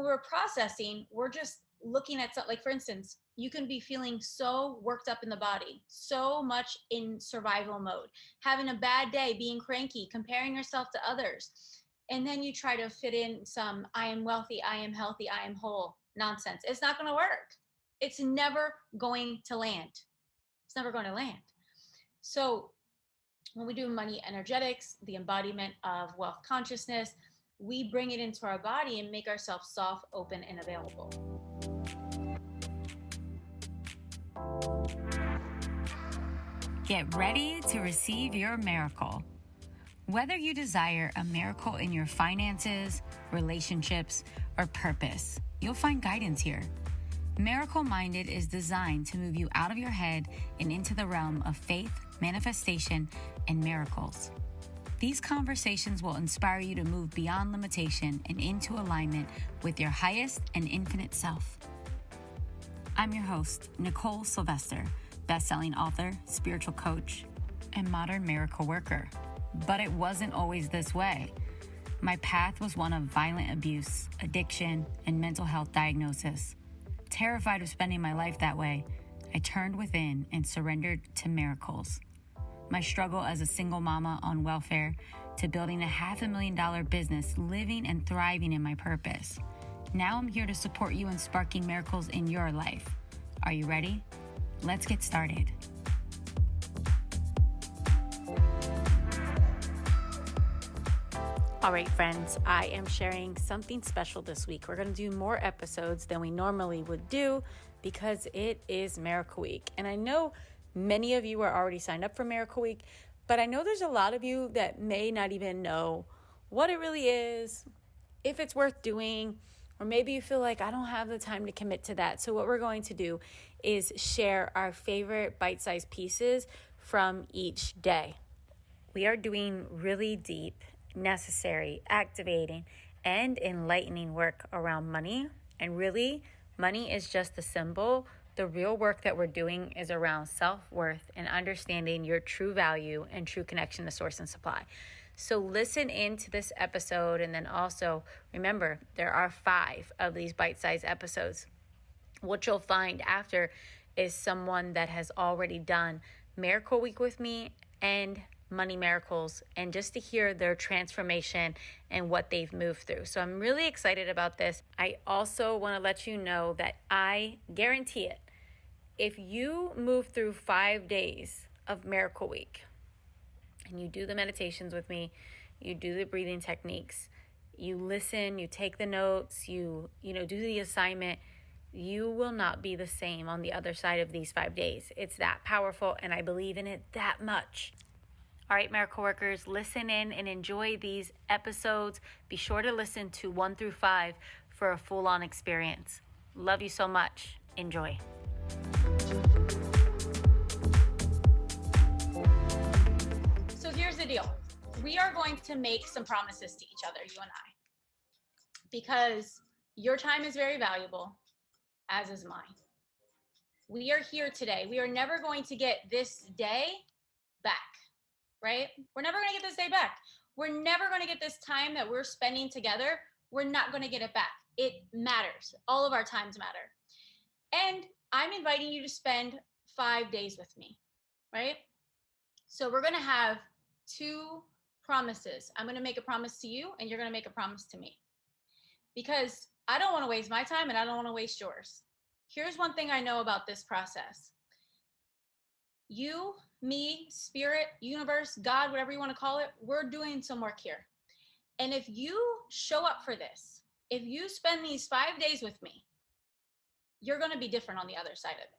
when we're processing, we're just looking at something. Like, for instance, you can be feeling so worked up in the body, so much in survival mode, having a bad day, being cranky, comparing yourself to others. And then you try to fit in some I am wealthy, I am healthy, I am whole nonsense. It's not going to work. It's never going to land. It's never going to land. So when we do money energetics, the embodiment of wealth consciousness, we bring it into our body and make ourselves soft, open, and available. Get ready to receive your miracle. Whether you desire a miracle in your finances, relationships, or purpose, you'll find guidance here. Miracle Minded is designed to move you out of your head and into the realm of faith, manifestation, and miracles. These conversations will inspire you to move beyond limitation and into alignment with your highest and infinite self. I'm your host, Nicole Sylvester, best-selling author, spiritual coach, and modern miracle worker. But it wasn't always this way. My path was one of violent abuse, addiction, and mental health diagnosis. Terrified of spending my life that way, I turned within and surrendered to miracles. My struggle as a single mama on welfare to building a $500,000 business, living and thriving in my purpose. Now I'm here to support you in sparking miracles in your life. Are you ready? Let's get started. All right, friends, I am sharing something special this week. We're going to do more episodes than we normally would do because it is Miracle Week. And I know many of you are already signed up for Miracle Week, but I know there's a lot of you that may not even know what it really is, if it's worth doing, or maybe you feel like I don't have the time to commit to that. So what we're going to do is share our favorite bite-sized pieces from each day. We are doing really deep, necessary, activating, and enlightening work around money. And really, money is just a symbol. The real work that we're doing is around self-worth and understanding your true value and true connection to source and supply. So listen into this episode, and then also remember, there are 5 of these bite-sized episodes. What you'll find after is someone that has already done Miracle Week with me and Money Miracles, and just to hear their transformation and what they've moved through. So I'm really excited about this. I also want to let you know that I guarantee it. If you move through 5 days of Miracle Week and you do the meditations with me, you do the breathing techniques, you listen, you take the notes, you do the assignment, you will not be the same on the other side of these 5 days. It's that powerful, and I believe in it that much. All right, miracle workers, listen in and enjoy these episodes. Be sure to listen to 1 through 5 for a full-on experience. Love you so much. Enjoy. So here's the deal. We are going to make some promises to each other, you and I, because your time is very valuable, as is mine. We are here today. We are never going to get this day back. Right? We're never going to get this day back. We're never going to get this time that we're spending together. We're not going to get it back. It matters. All of our times matter. And I'm inviting you to spend 5 days with me, right? So we're going to have 2 promises. I'm going to make a promise to you, and you're going to make a promise to me. Because I don't want to waste my time, and I don't want to waste yours. Here's one thing I know about this process. You, me, spirit, universe, God, whatever you want to call it, we're doing some work here. And if you show up for this, if you spend these 5 days with me, you're going to be different on the other side of it.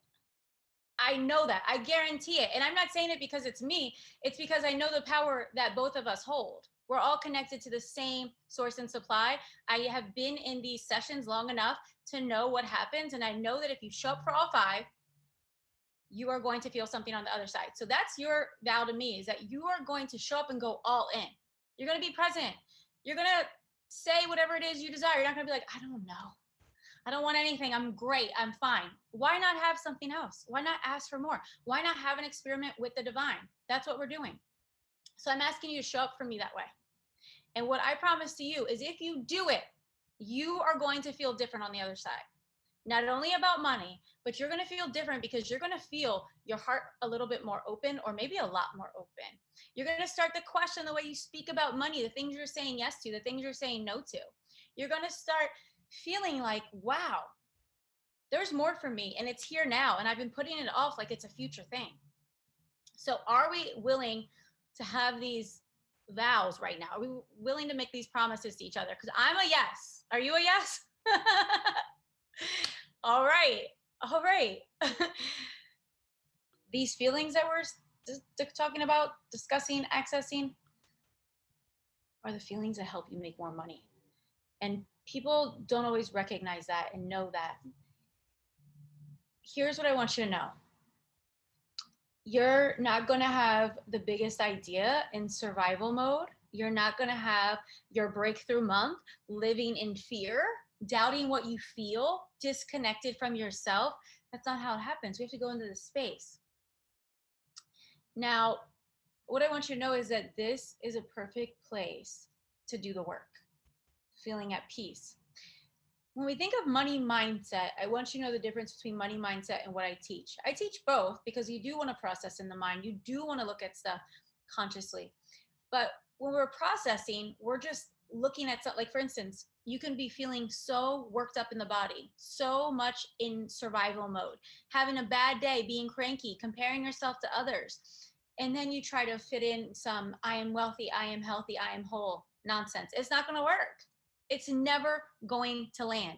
I know that. I guarantee it. And I'm not saying it because it's me. It's because I know the power that both of us hold. We're all connected to the same source and supply. I have been in these sessions long enough to know what happens. And I know that if you show up for all 5, you are going to feel something on the other side. So that's your vow to me, is that you are going to show up and go all in. You're going to be present. You're going to say whatever it is you desire. You're not going to be like, I don't know. I don't want anything. I'm great. I'm fine. Why not have something else? Why not ask for more? Why not have an experiment with the divine? That's what we're doing. So I'm asking you to show up for me that way. And what I promise to you is if you do it, you are going to feel different on the other side. Not only about money, but you're going to feel different because you're going to feel your heart a little bit more open, or maybe a lot more open. You're going to start to question the way you speak about money, the things you're saying yes to, the things you're saying no to. You're going to start feeling like, wow, there's more for me and it's here now. And I've been putting it off like it's a future thing. So are we willing to have these vows right now? Are we willing to make these promises to each other? Because I'm a yes. Are you a yes? All right. All right. These feelings that we're talking about, discussing, accessing, are the feelings that help you make more money. And people don't always recognize that and know that. Here's what I want you to know. You're not going to have the biggest idea in survival mode. You're not going to have your breakthrough month living in fear, doubting what you feel, disconnected from yourself. That's not how it happens. We have to go into the space. Now, what I want you to know is that this is a perfect place to do the work, feeling at peace. When we think of money mindset, I want you to know the difference between money mindset and what I teach. I teach both because you do want to process in the mind. You do want to look at stuff consciously. But when we're processing, we're just looking at something. Like, for instance, you can be feeling so worked up in the body, so much in survival mode, having a bad day, being cranky, comparing yourself to others. And then you try to fit in some, I am wealthy, I am healthy, I am whole nonsense. It's not going to work. It's never going to land.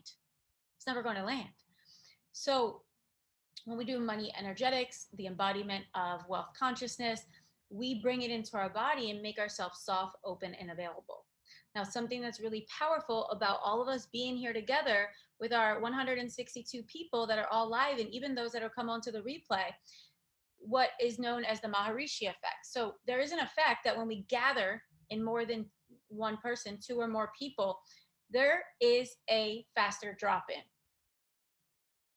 It's never going to land. So when we do money energetics, the embodiment of wealth consciousness, we bring it into our body and make ourselves soft, open, and available. Now, something that's really powerful about all of us being here together with our 162 people that are all live, and even those that are come onto the replay, what is known as the Maharishi effect. So there is an effect that when we gather in more than one person, two or more people, there is a faster drop in.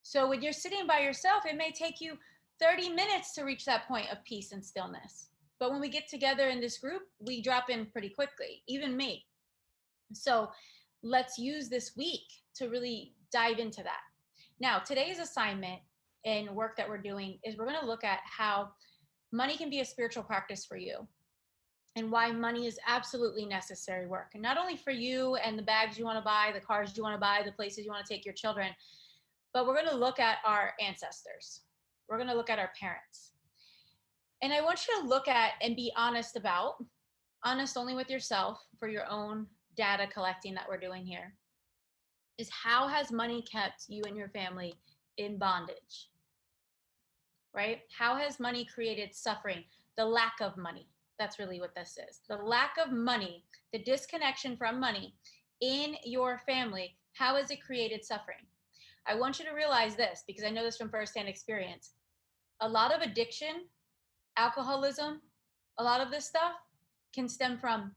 So when you're sitting by yourself, it may take you 30 minutes to reach that point of peace and stillness. But when we get together in this group, we drop in pretty quickly, even me. So let's use this week to really dive into that. Now, today's assignment and work that we're doing is we're going to look at how money can be a spiritual practice for you, and why money is absolutely necessary work. And not only for you and the bags you want to buy, the cars you want to buy, the places you want to take your children, but we're going to look at our ancestors. We're going to look at our parents. And I want you to look at and be honest about, honest only with yourself for your own data collecting that we're doing here, is how has money kept you and your family in bondage, right? How has money created suffering? The lack of money. That's really what this is. The lack of money, the disconnection from money in your family, how has it created suffering? I want you to realize this, because I know this from firsthand experience. A lot of addiction, alcoholism, a lot of this stuff can stem from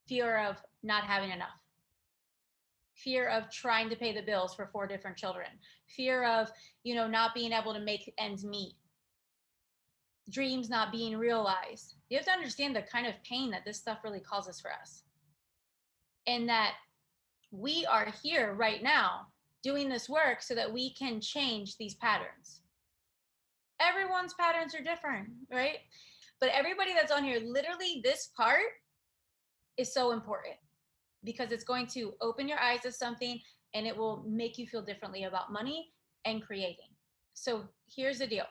fear of not having enough, fear of trying to pay the bills for 4 different children, fear of, not being able to make ends meet, dreams not being realized. You have to understand the kind of pain that this stuff really causes for us. And that we are here right now doing this work so that we can change these patterns. Everyone's patterns are different, right? But everybody that's on here, literally this part is so important, because it's going to open your eyes to something and it will make you feel differently about money and creating. So here's the deal.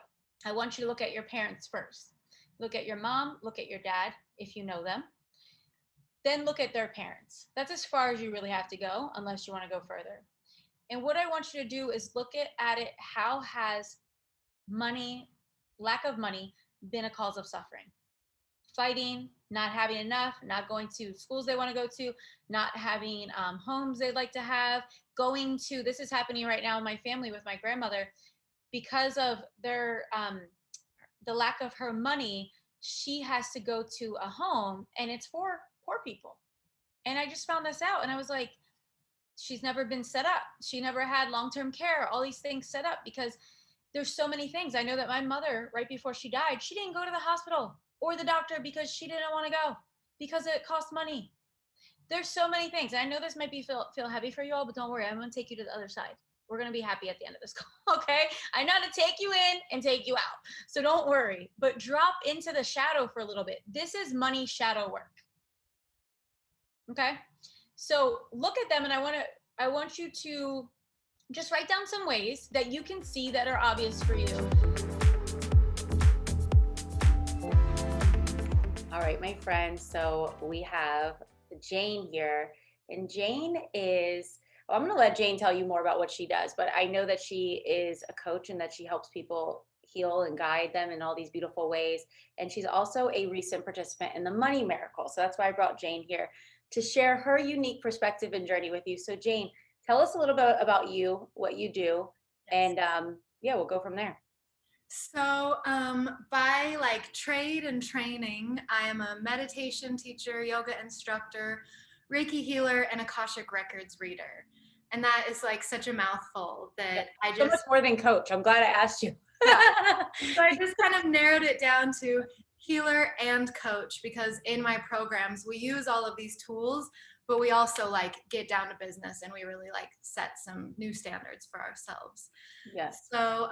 I want you to look at your parents first. Look at your mom, look at your dad, if you know them. Then look at their parents. That's as far as you really have to go, unless you want to go further. And what I want you to do is look at it, how has money, lack of money, been a cause of suffering? Fighting, not having enough, not going to schools they want to go to, not having homes they'd like to have, going to, this is happening right now in my family with my grandmother, because of their the lack of her money, she has to go to a home and it's for poor people. And I just found this out and I was like, she's never been set up. She never had long-term care, all these things set up, because there's so many things. I know that my mother, right before she died, she didn't go to the hospital or the doctor because she didn't want to go, because it cost money. There's so many things. I know this might be feel heavy for you all, but don't worry. I'm going to take you to the other side. We're going to be happy at the end of this call. Okay. I know how to take you in and take you out. So don't worry, but drop into the shadow for a little bit. This is money shadow work. Okay. So look at them, and I want you to just write down some ways that you can see that are obvious for you. All right, my friends. So we have Jane here, and Jane is, well, I'm going to let Jane tell you more about what she does, but I know that she is a coach and that she helps people heal and guide them in all these beautiful ways. And she's also a recent participant in the Money Miracle. So that's why I brought Jane here to share her unique perspective and journey with you. So Jane, tell us a little bit about you, what you do, and yeah, we'll go from there. So by like trade and training, I am a meditation teacher, yoga instructor, Reiki healer, and Akashic Records reader. And that is like such a mouthful that I So much just, more than coach. I'm glad I asked you. so I just kind of narrowed it down to healer and coach, because in my programs, we use all of these tools, but we also like get down to business and we really like set some new standards for ourselves. Yes. So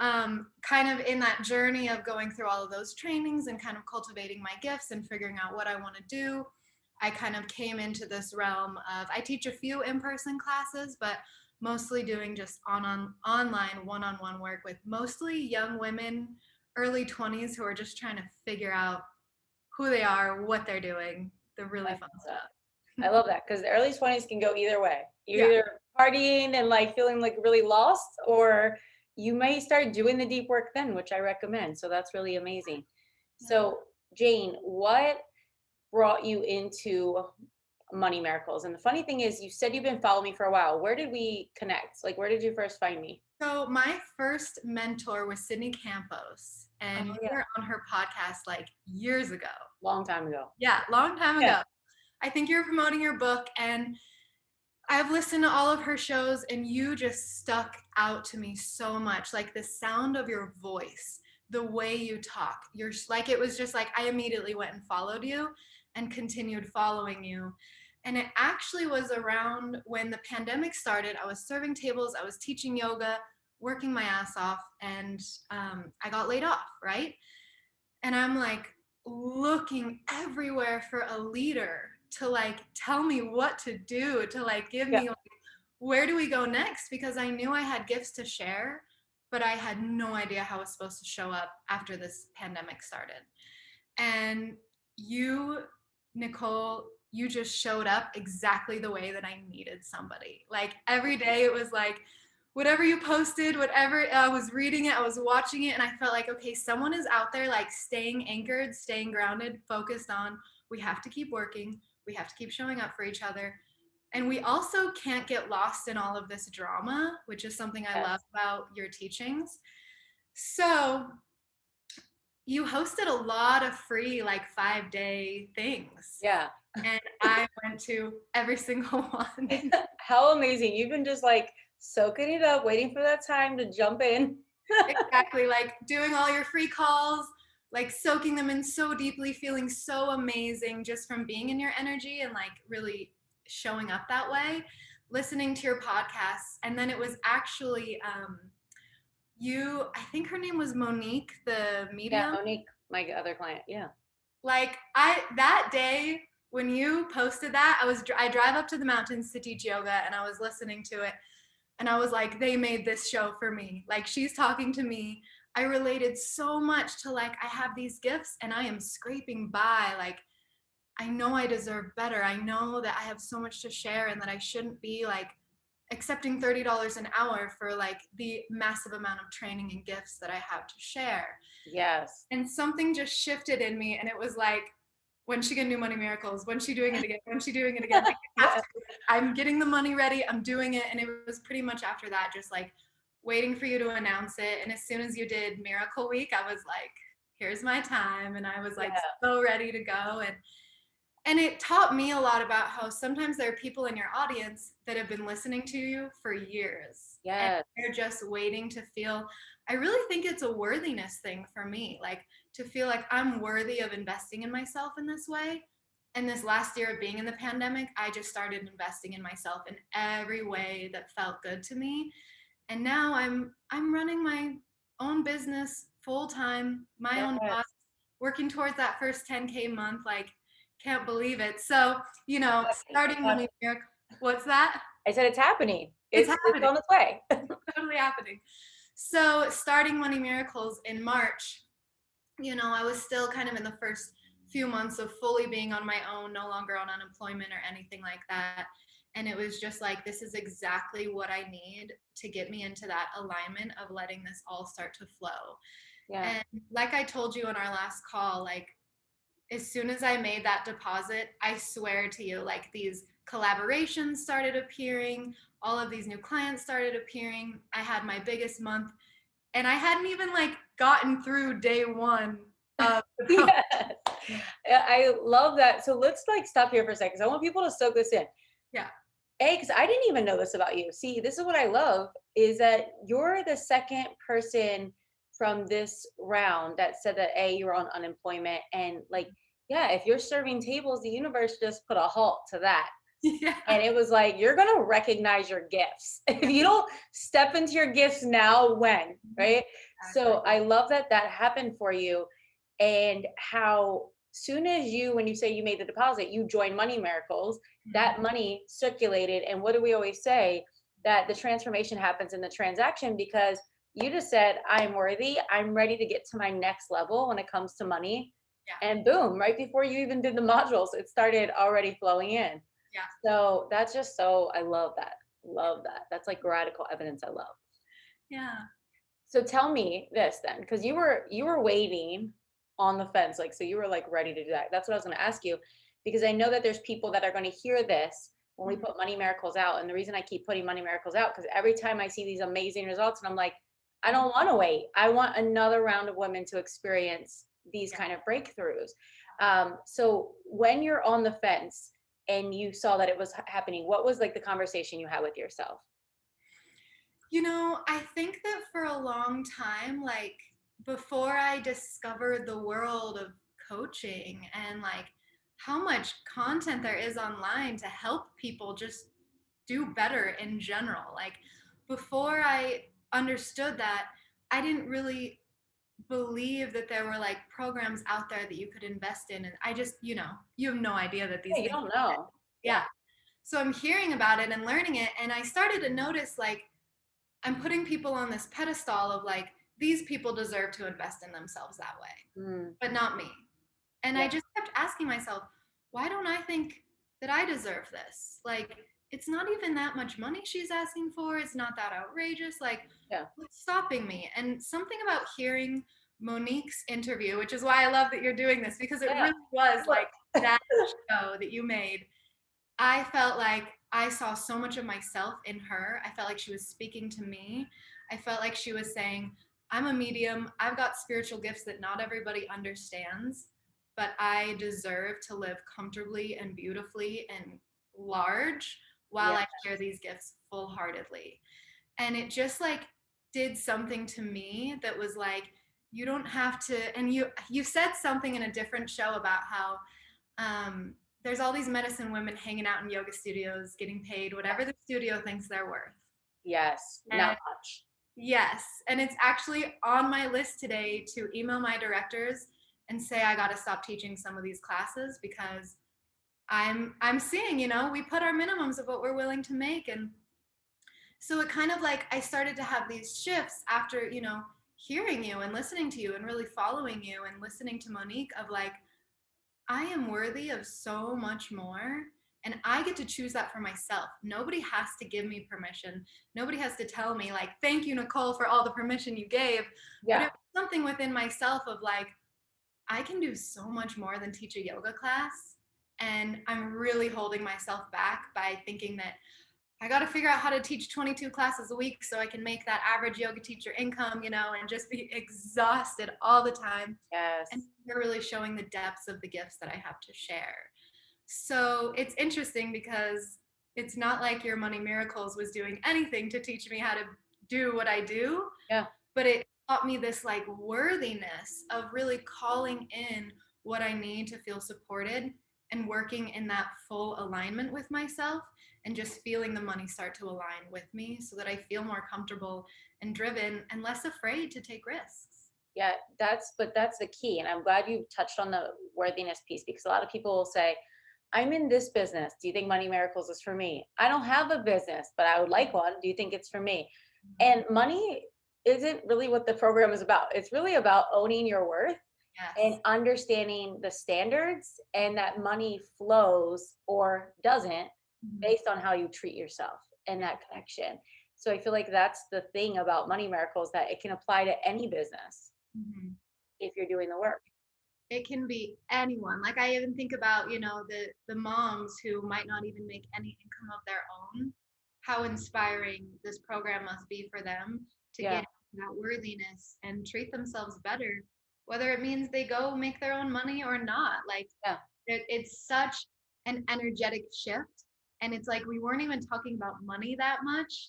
kind of in that journey of going through all of those trainings and kind of cultivating my gifts and figuring out what I want to do, I kind of came into this realm of, I teach a few in-person classes, but mostly doing just online one-on-one work with mostly young women, early 20s, who are just trying to figure out who they are, what they're doing, the really fun stuff. I love that, because the early 20s can go either way. You're Yeah. either partying and like feeling like really lost, or you may start doing the deep work then, which I recommend. So that's really amazing. So Jane, what brought you into Money Miracles? And the funny thing is, you said you've been following me for a while. Where did we connect? Like, where did you first find me? So my first mentor was Sydney Campos, and we were on her podcast like years ago. Long time ago. Yeah, long time ago. Yeah. I think you were promoting your book, and I've listened to all of her shows, and you just stuck out to me so much. Like the sound of your voice, the way you talk. You're like, it was just like I immediately went and followed you and continued following you. And it actually was around when the pandemic started. I was serving tables, I was teaching yoga, working my ass off, and I got laid off, right? And I'm like looking everywhere for a leader to like tell me what to do, to like give me like, where do we go next? Because I knew I had gifts to share, but I had no idea how I was supposed to show up after this pandemic started. And you, Nicole, you just showed up exactly the way that I needed somebody. Like every day it was like, whatever you posted, whatever, I was reading it, I was watching it, and I felt like, okay, someone is out there like staying anchored, staying grounded, focused on, we have to keep working, we have to keep showing up for each other. And we also can't get lost in all of this drama, which is something I love about your teachings. So you hosted a lot of free like 5-day things. Yeah. And I went to every single one. How amazing. You've been just like soaking it up, waiting for that time to jump in. Exactly. Like doing all your free calls, like soaking them in so deeply, feeling so amazing just from being in your energy and like really showing up that way, listening to your podcasts. And then it was actually I think her name was Monique, the medium. Yeah, Monique, my other client. Yeah. Like that day when you posted that, I drive up to the mountains to teach yoga, and I was listening to it, and I was like, they made this show for me. Like she's talking to me. I related so much to like, I have these gifts and I am scraping by. Like, I know I deserve better. I know that I have so much to share and that I shouldn't be like accepting $30 an hour for like the massive amount of training and gifts that I have to share. Yes. And something just shifted in me, and it was like, when's she gonna do Money Miracles? When's she doing it again? When's she doing it again? Like, I'm getting the money ready. I'm doing it. And it was pretty much after that, just like waiting for you to announce it. And as soon as you did Miracle Week, I was like, here's my time. And I was like so ready to go. And it taught me a lot about how sometimes there are people in your audience that have been listening to you for years. Yes. And they're just waiting to feel, I really think it's a worthiness thing for me, like to feel like I'm worthy of investing in myself in this way. And this last year of being in the pandemic, I just started investing in myself in every way that felt good to me. And now I'm running my own business full time, my own boss, Yes. working towards that first 10K month. Like, can't believe it. So, you know, starting Money Miracle. What's that? I said it's happening. It's It's happening. on its way. Totally happening. So, starting Money Miracles in March, you know, I was still kind of in the first few months of fully being on my own, no longer on unemployment or anything like that. And it was just like, this is exactly what I need to get me into that alignment of letting this all start to flow. Yeah. And like I told you on our last call, like as soon as I made that deposit, I swear to you, like these collaborations started appearing, all of these new clients started appearing. I had my biggest month, and I hadn't even like gotten through day one of the program. Yes. I love that. So let's like stop here for a second because I want people to soak this in. Yeah. Because I didn't even know this about you. See, this is what I love is that you're the second person from this round that said that you're on unemployment and like, yeah, if you're serving tables, the universe just put a halt to that. Yeah. And it was like, you're going to recognize your gifts. If you don't step into your gifts now, when, right? So I love that that happened for you and how soon as you, when you say you made the deposit, you joined Money Miracles, that money circulated. And what do we always say? That the transformation happens in the transaction because you just said, I'm worthy. I'm ready to get to my next level when it comes to money. Yeah. And boom, right before you even did the modules, it started already flowing in. Yeah. So that's just so, I love that. Love that. That's like radical evidence I love. Yeah. So tell me this then, because you were waiting on the fence, like so you were like ready to do that. That's what I was going to ask you, because I know that there's people that are going to hear this when we put Money Miracles out, and the reason I keep putting Money Miracles out because every time I see these amazing results, and I'm like, I don't want to wait. I want another round of women to experience these kind of breakthroughs. So when you're on the fence and you saw that it was happening, what was like the conversation you had with yourself? You know, I think that for a long time, like before I discovered the world of coaching and like how much content there is online to help people just do better in general, like before I understood that, I didn't really believe that there were like programs out there that you could invest in. And I just, you know, you have no idea that these Yeah, you things. don't know. Yeah. So I'm hearing about it and learning it. And I started to notice like, I'm putting people on this pedestal of like, these people deserve to invest in themselves that way, Mm, but not me. And I yeah. just kept asking myself, why don't I think that I deserve this? Like, it's not even that much money she's asking for. It's not that outrageous. Like, Yeah. what's stopping me? And something about hearing Monique's interview, which is why I love that you're doing this, because it Yeah. really was like that show that you made. I felt like I saw so much of myself in her. I felt like she was speaking to me. I felt like she was saying, I'm a medium. I've got spiritual gifts that not everybody understands, but I deserve to live comfortably and beautifully and large while Yeah. I share these gifts full heartedly. And it just like did something to me that was like, you don't have to, and you said something in a different show about how there's all these medicine women hanging out in yoga studios getting paid whatever the studio thinks they're worth. Yes. And Not much. yes, and it's actually on my list today to email my directors and say I got to stop teaching some of these classes because I'm seeing, you know, we put our minimums of what we're willing to make. And so it kind of like I started to have these shifts after, you know, hearing you and listening to you and really following you and listening to Monique of like, I am worthy of so much more. And I get to choose that for myself. Nobody has to give me permission. Nobody has to tell me, like, thank you, Nicole, for all the permission you gave. Yeah. But it was something within myself of like, I can do so much more than teach a yoga class. And I'm really holding myself back by thinking that I got to figure out how to teach 22 classes a week so I can make that average yoga teacher income, you know, and just be exhausted all the time. Yes. And they're really showing the depths of the gifts that I have to share. So it's interesting because it's not like your Money Miracles was doing anything to teach me how to do what I do. Yeah. But it taught me this like worthiness of really calling in what I need to feel supported and working in that full alignment with myself and just feeling the money start to align with me so that I feel more comfortable and driven and less afraid to take risks. Yeah, that's the key. And I'm glad you touched on the worthiness piece, because a lot of people will say, I'm in this business. Do you think Money Miracles is for me? I don't have a business, but I would like one. Do you think it's for me? And money isn't really what the program is about. It's really about owning your worth and Yes. understanding the standards, and that money flows or doesn't Mhm. based on how you treat yourself and that connection. So I feel like that's the thing about Money Miracles, that it can apply to any business Mhm. if you're doing the work. It can be anyone. Like I even think about, the moms who might not even make any income of their own, how inspiring this program must be for them to Yeah. get that worthiness and treat themselves better, whether it means they go make their own money or not. Like Yeah. it's such an energetic shift. And it's like we weren't even talking about money that much.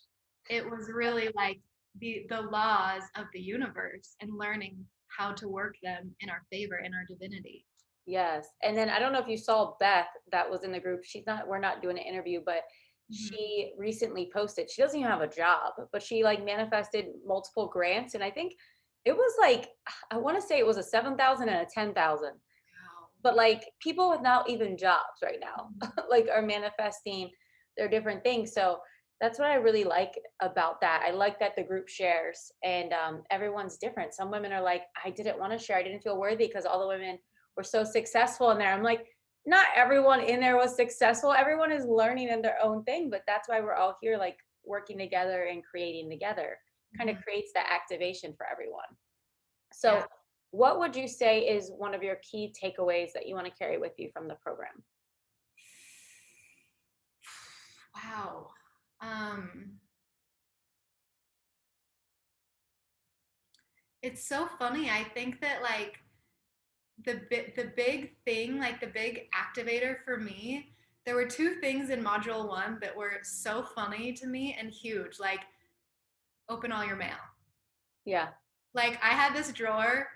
It was really like the laws of the universe and learning how to work them in our favor, in our divinity. Yes. And then I don't know if you saw Beth that was in the group. We're not doing an interview, but Mhm. she recently posted, she doesn't even have a job, but she like manifested multiple grants. And I think it was like, I want to say it was a 7,000 and a 10,000, Wow. but like people without even jobs right now, Mhm. like are manifesting their different things. So that's what I really like about that. I like that the group shares, and everyone's different. Some women are like, I didn't want to share. I didn't feel worthy because all the women were so successful in there. I'm like, not everyone in there was successful. Everyone is learning in their own thing, but that's why we're all here, like working together and creating together. Kind of Mhm. creates that activation for everyone. Yeah. So, what would you say is one of your key takeaways that you want to carry with you from the program? Wow. Um, it's so funny. I think that like the big thing, like the big activator for me, there were two things in module 1 that were so funny to me and huge. Like open all your mail. Yeah. Like I had this drawer.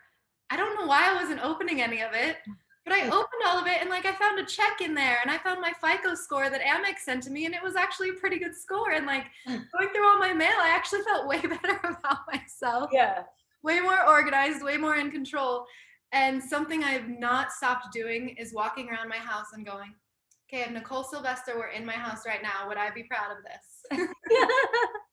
I don't know why I wasn't opening any of it, but I opened all of it and like I found a check in there and I found my FICO score that Amex sent to me and it was actually a pretty good score. And like going through all my mail, I actually felt way better about myself, Yeah. way more organized, way more in control. And something I've not stopped doing is walking around my house and going, okay, if Nicole Sylvester were in my house right now, would I be proud of this?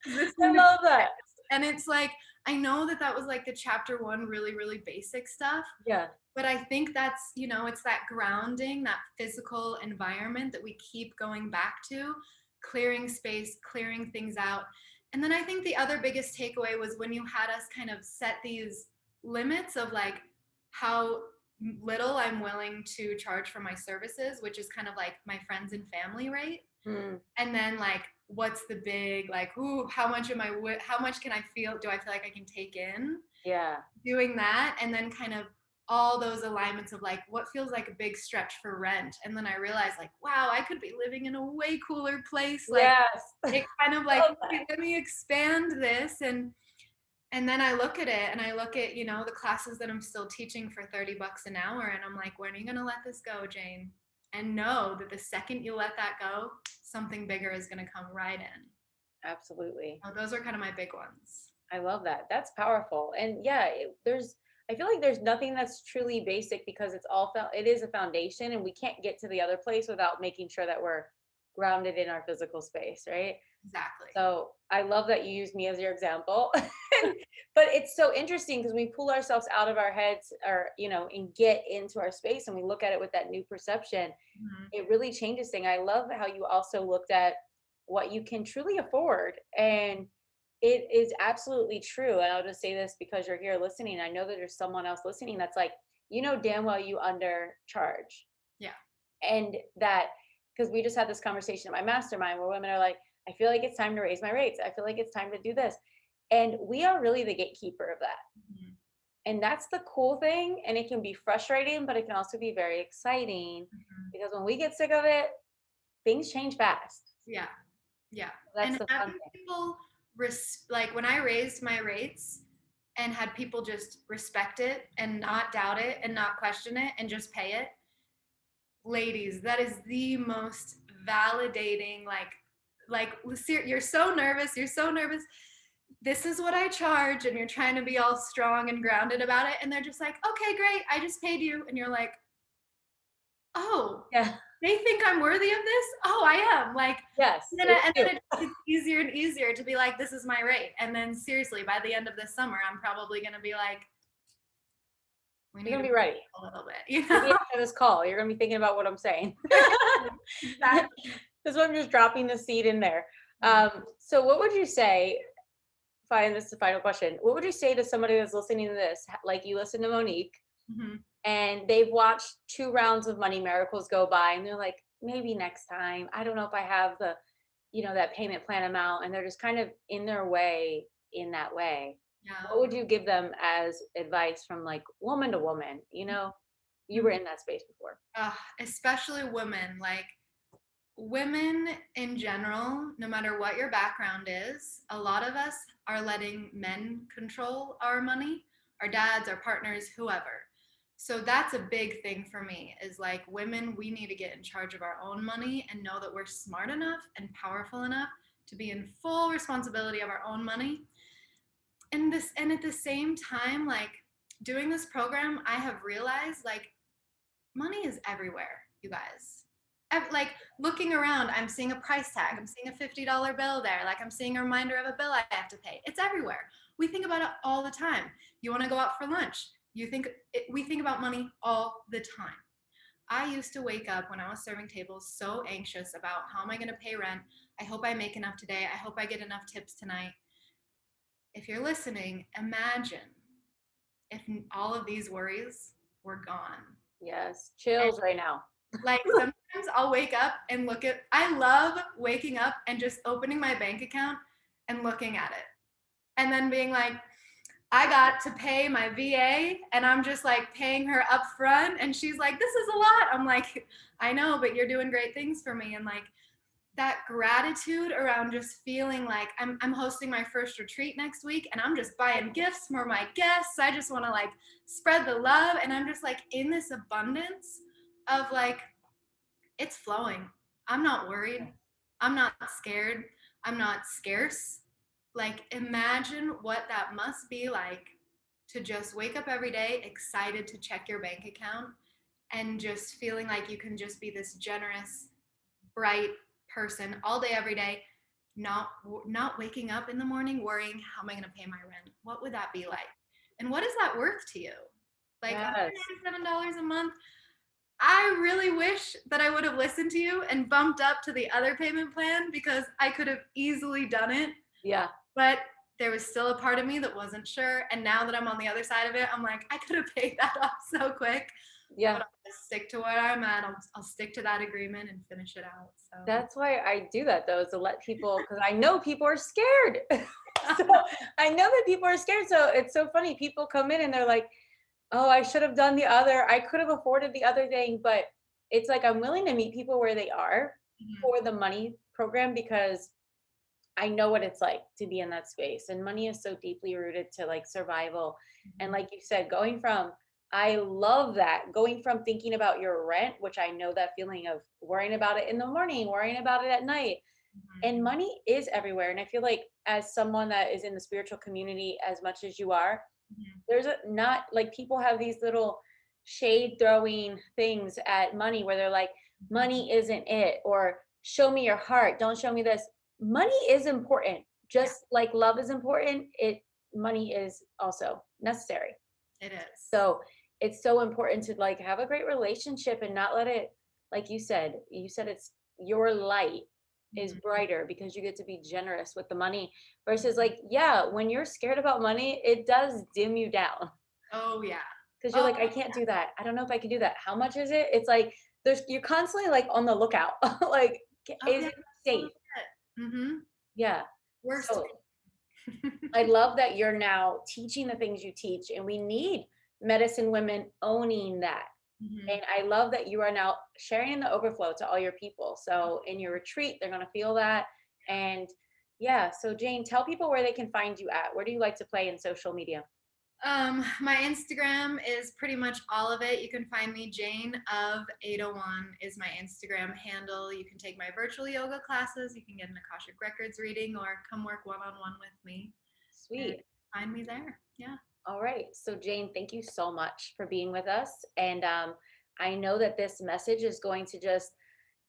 This I thing is love that. and it's like, I know that that was like the chapter 1, really, really basic stuff. Yeah. But I think that's, it's that grounding, that physical environment that we keep going back to, clearing space, clearing things out. And then I think the other biggest takeaway was when you had us kind of set these limits of like how little I'm willing to charge for my services, which is kind of like my friends and family rate. Mm, And then like what's the big like, ooh, how much how much can I feel, do I feel like I can take in, yeah. doing that. And then kind of all those alignments of like what feels like a big stretch for rent. And then I realized like, wow, I could be living in a way cooler place. Like Yes. it kind of like, Love okay, that. let me expand this. And then I look at it and I look at, the classes that I'm still teaching for 30 bucks an hour. And I'm like, when are you going to let this go, Jane? And know that the second you let that go, something bigger is going to come right in. Absolutely. So those are kind of my big ones. I love that. That's powerful. And yeah, I feel like there's nothing that's truly basic, because it is a foundation, and we can't get to the other place without making sure that we're grounded in our physical space, right? Exactly. So I love that you use me as your example. But it's so interesting because we pull ourselves out of our heads, or, and get into our space, and we look at it with that new perception. Mhm. It really changes things. I love how you also looked at what you can truly afford. And it is absolutely true. And I'll just say this because you're here listening. I know that there's someone else listening that's like, damn well you undercharge. Yeah. And that, because we just had this conversation at my mastermind where women are like, I feel like it's time to raise my rates. I feel like it's time to do this. And we are really the gatekeeper of that. Mhm. And that's the cool thing. And it can be frustrating, but it can also be very exciting, Mhm. because when we get sick of it, things change fast. Yeah. Yeah. That's And the fun having thing. people like when I raised my rates and had people just respect it and not doubt it and not question it and just pay it, ladies, that is the most validating, you're so nervous, this is what I charge, and you're trying to be all strong and grounded about it, and they're just like, okay, great, I just paid you, and you're like, oh, Yeah. they think I'm worthy of this. Oh, I am. Like, Yes. and then it gets easier and easier to be like, this is my rate. And then seriously, by the end of this summer, I'm probably gonna be like, we need You're to gonna be ready. a little bit, you Maybe know? after this call, you're gonna be thinking about what I'm saying. Exactly. This one, I'm just dropping the seed in there. So what would you say, fine, this is the final question. What would you say to somebody that's listening to this, like you listen to Monique, Mhm. and they've watched 2 rounds of Money Miracles go by, and they're like, maybe next time, I don't know if I have the, that payment plan amount, and they're just kind of in their way in that way. Yeah. What would you give them as advice from like woman to woman? You were in that space before. Especially women, like women in general, no matter what your background is, a lot of us are letting men control our money, our dads, our partners, whoever. So that's a big thing for me is like women, we need to get in charge of our own money and know that we're smart enough and powerful enough to be in full responsibility of our own money. And at the same time, like doing this program, I have realized like money is everywhere, you guys. Like looking around, I'm seeing a price tag. I'm seeing a $50 bill there. Like I'm seeing a reminder of a bill I have to pay. It's everywhere. We think about it all the time. You want to go out for lunch. We think about money all the time. I used to wake up when I was serving tables so anxious about how am I going to pay rent? I hope I make enough today. I hope I get enough tips tonight. If you're listening, imagine if all of these worries were gone. Yes, chills right now. Like sometimes I'll wake up and I love waking up and just opening my bank account and looking at it. And then being like, I got to pay my VA and I'm just like paying her up front. And she's like, this is a lot. I'm like, I know, but you're doing great things for me. And like that gratitude around just feeling like I'm hosting my first retreat next week and I'm just buying gifts for my guests. I just want to like spread the love. And I'm just like in this abundance of like, it's flowing. I'm not worried. I'm not scared. I'm not scarce. Like, imagine what that must be like to just wake up every day excited to check your bank account and just feeling like you can just be this generous, bright person all day, every day, not waking up in the morning worrying, how am I going to pay my rent? What would that be like? And what is that worth to you? Like Yes. $197 a month. I really wish that I would have listened to you and bumped up to the other payment plan because I could have easily done it. Yeah. But there was still a part of me that wasn't sure. And now that I'm on the other side of it, I'm like, I could have paid that off so quick. Yeah. But I'll just stick to where I'm at. I'll stick to that agreement and finish it out. So That's why I do that though, is to let people, because I know people are scared. So I know that people are scared. So it's so funny. People come in and they're like, oh, I should have done the other. I could have afforded the other thing. But it's like I'm willing to meet people where they are for the money program because I know what it's like to be in that space. And money is so deeply rooted to like survival. And like you said, I love that. Going from thinking about your rent, which I know that feeling of worrying about it in the morning, worrying about it at night. And money is everywhere. And I feel like as someone that is in the spiritual community as much as you are, there's not like people have these little shade throwing things at money where they're like, money isn't it, or show me your heart, don't show me this. Money is important, just like love is important. Money is also necessary. It is. So it's so important to like have a great relationship and not let it, like you said it's your light is brighter because you get to be generous with the money versus like, yeah, when you're scared about money, it does dim you down. Oh yeah. Because you're like, I can't do that. I don't know if I can do that. How much is it? It's like you're constantly like on the lookout. Like, is it safe? Yeah. Worst. So, I love that you're now teaching the things you teach, and we need medicine women owning that. And I love that you are now sharing the overflow to all your people. So in your retreat, they're going to feel that. And yeah, so Jane, tell people where they can find you at. Where do you like to play in social media? My Instagram is pretty much all of it. You can find me Jane of 801 is my Instagram handle. You can take my virtual yoga classes. You can get an Akashic Records reading or come work one-on-one with me. Sweet. Find me there. Yeah. All right. So Jane, thank you so much for being with us. And I know that this message is going to just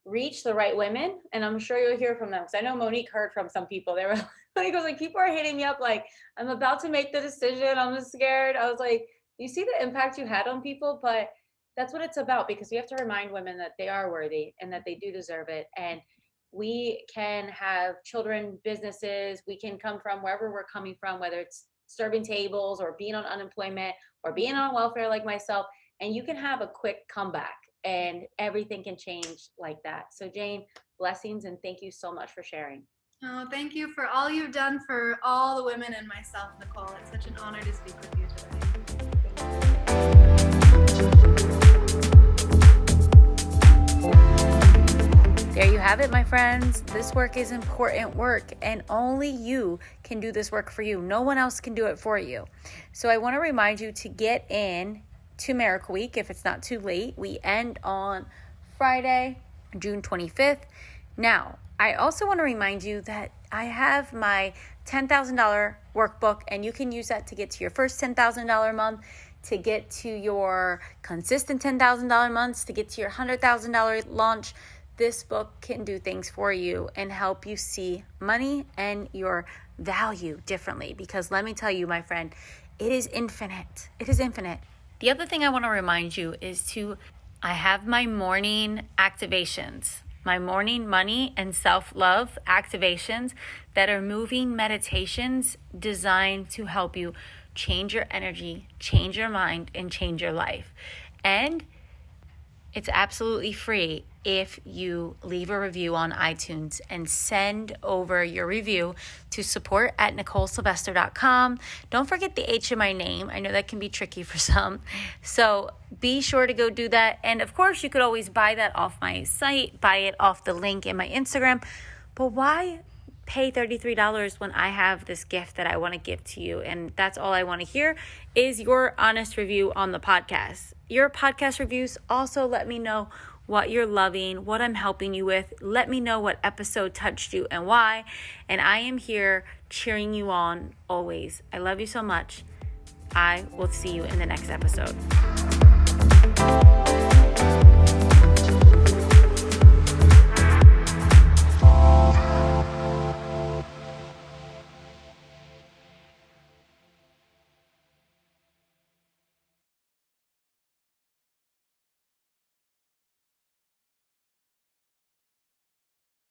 reach the right women, and I'm sure you'll hear from them. Because I know Monique heard from some people. They were Monique was like, people are hitting me up like, I'm about to make the decision. I'm just scared. I was like, you see the impact you had on people, but that's what it's about, because we have to remind women that they are worthy and that they do deserve it. And we can have children, businesses, we can come from wherever we're coming from, whether it's serving tables or being on unemployment or being on welfare like myself, and you can have a quick comeback and everything can change like that. So Jane, blessings, and thank you so much for sharing. Oh, thank you for all you've done for all the women and myself, Nicole. It's such an honor to speak with you today. There you have it, my friends. This work is important work, and only you can do this work for you. No one else can do it for you. So I want to remind you to get in to Miracle Week if it's not too late. We end on Friday, June 25th. Now, I also want to remind you that I have my $10,000 workbook, and you can use that to get to your first $10,000 month, to get to your consistent $10,000 months, to get to your $100,000 launch. This book can do things for you and help you see money and your value differently, because let me tell you, my friend, it is infinite. It is infinite. The other thing I want to remind you is I have my morning activations, my morning money and self-love activations that are moving meditations designed to help you change your energy, change your mind, and change your life. And it's absolutely free if you leave a review on iTunes and send over your review to support@NicoleSylvester.com. Don't forget the H in my name. I know that can be tricky for some. So be sure to go do that. And of course, you could always buy that off my site, buy it off the link in my Instagram. But why pay $33 when I have this gift that I want to give to you? And that's all I want to hear is your honest review on the podcast. Your podcast reviews also let me know what you're loving, what I'm helping you with. Let me know what episode touched you and why. And I am here cheering you on always. I love you so much. I will see you in the next episode.